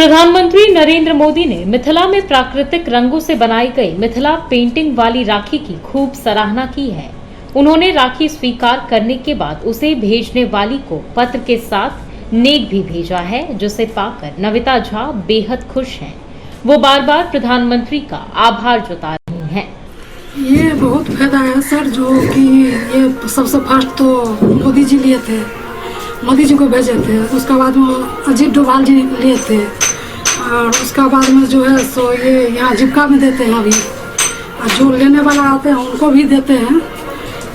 प्रधानमंत्री नरेंद्र मोदी ने मिथिला में प्राकृतिक रंगों से बनाई गई मिथिला पेंटिंग वाली राखी की खूब सराहना की है। उन्होंने राखी स्वीकार करने के बाद उसे भेजने वाली को पत्र के साथ नेक भी भेजा है, जिसे पाकर नविता झा बेहद खुश हैं। वो बार बार प्रधानमंत्री का आभार जता रही हैं। ये बहुत फायदा है सर, जो कि ये सबसे फर्स्ट तो मोदी जी लिए थे, मोदी जी को भेजे थे, उसके बाद में अजीत डोभाल जी लिए थे, और उसका बाद में जो है सो ये यहाँ जीविका में देते हैं अभी, और जो लेने वाला आते हैं उनको भी देते हैं,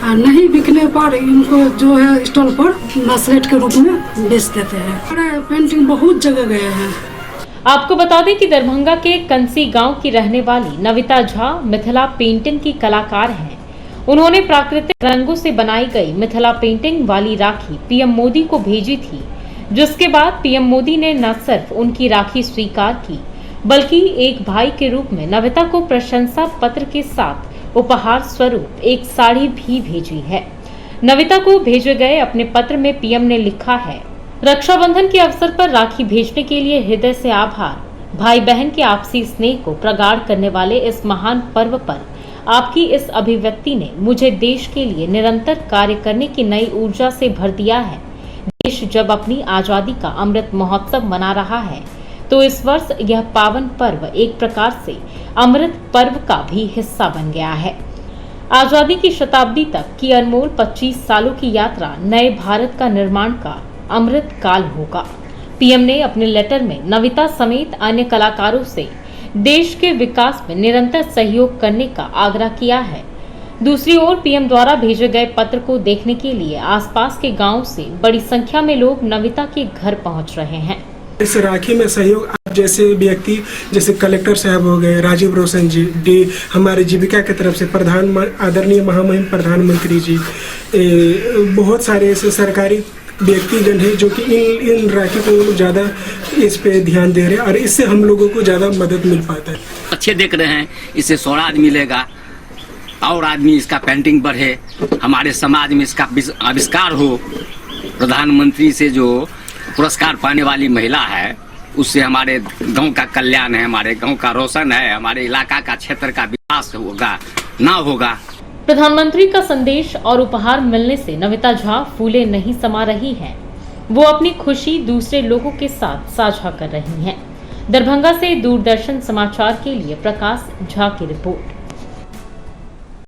और नहीं बिकने पर इनको जो है स्टॉल पर नसलेट के रूप में बेच देते हैं। और पेंटिंग बहुत जगह गए हैं। आपको बता दें कि दरभंगा के कंसी गांव की रहने वाली नविता झा मिथिला पेंटिंग की कलाकार हैं। उन्होंने प्राकृतिक रंगों से बनाई गई मिथिला पेंटिंग वाली राखी पीएम मोदी को भेजी थी, जिसके बाद पीएम मोदी ने न सिर्फ उनकी राखी स्वीकार की, बल्कि एक भाई के रूप में नविता को प्रशंसा पत्र के साथ उपहार स्वरूप एक साड़ी भी भेजी है। नविता को भेजे गए अपने पत्र में पीएम ने लिखा है, रक्षाबंधन के अवसर पर राखी भेजने के लिए हृदय से आभार। भाई बहन के आपसी स्नेह को प्रगाढ़ करने वाले इस महान पर्व पर आपकी इस अभिव्यक्ति ने मुझे देश के लिए निरंतर कार्य करने की नई ऊर्जा से भर दिया है। देश जब अपनी आजादी का अमृत महोत्सव मना रहा है, तो इस वर्ष यह पावन पर्व एक प्रकार से अमृत पर्व का भी हिस्सा बन गया है। आजादी की शताब्दी तक की अनमोल 25 सालों की यात्रा नए भारत का निर्माण का अमृत काल होगा। पीएम ने अपने लेटर में नविता समेत अन्य कलाकारों से देश के विकास में निरंतर सहयोग करने का आग्रह किया है। दूसरी ओर पीएम द्वारा भेजे गए पत्र को देखने के लिए आसपास के गांव से बड़ी संख्या में लोग नविता के घर पहुंच रहे हैं। इस राखी में सहयोग आप जैसे व्यक्ति, जैसे कलेक्टर साहब हो गए, राजीव रोशन जी, हमारे जीविका की तरफ से आदरणीय महामहिम प्रधानमंत्री जी, बहुत सारे ऐसे सरकारी व्यक्तिजन है जो कि इन राखी को ज़्यादा इस पे ध्यान दे रहे हैं, और इससे हम लोगों को ज़्यादा मदद मिल पाता है। अच्छे देख रहे हैं, इससे स्वराज मिलेगा और आदमी इसका पेंटिंग बढ़े, हमारे समाज में इसका आविष्कार हो। प्रधानमंत्री से जो पुरस्कार पाने वाली महिला है, उससे हमारे गांव का कल्याण है, हमारे गांव का रोशन है, हमारे इलाका का क्षेत्र का विकास होगा ना होगा। प्रधानमंत्री का संदेश और उपहार मिलने से नविता झा फूले नहीं समा रही हैं। वो अपनी खुशी दूसरे लोगों के साथ साझा कर रही हैं। दरभंगा से दूरदर्शन समाचार के लिए प्रकाश झा की रिपोर्ट।